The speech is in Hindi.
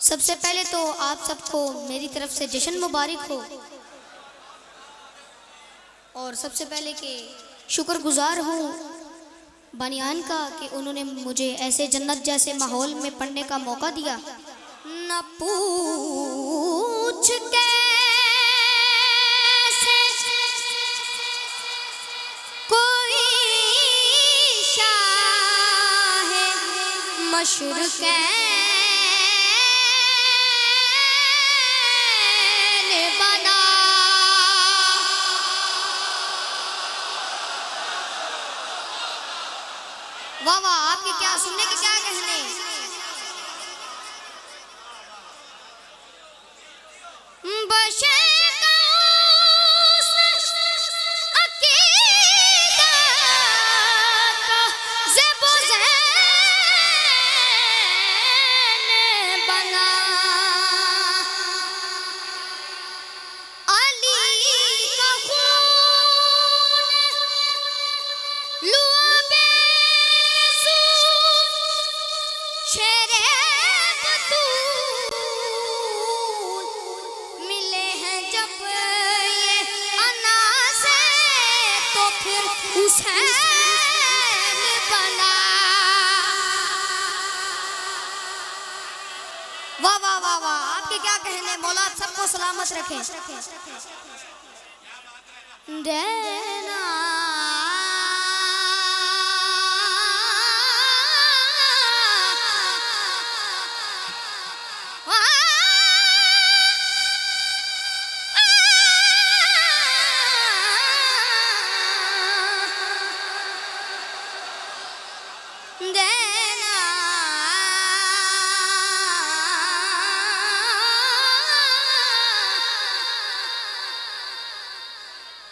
सबसे पहले तो आप सबको मेरी तरफ से जश्न मुबारक हो और सबसे पहले के शुक्रगुजार हूँ बनियान का कि उन्होंने मुझे ऐसे जन्नत जैसे माहौल में पढ़ने का मौका दिया। न पूछ कैसे कोई शाह मशरक़ वाह वाह, आपके क्या सुनने के क्या कहने। वाह वाह वाह वाह, आपके क्या कहने। मौला आप सबको सलामत रखें।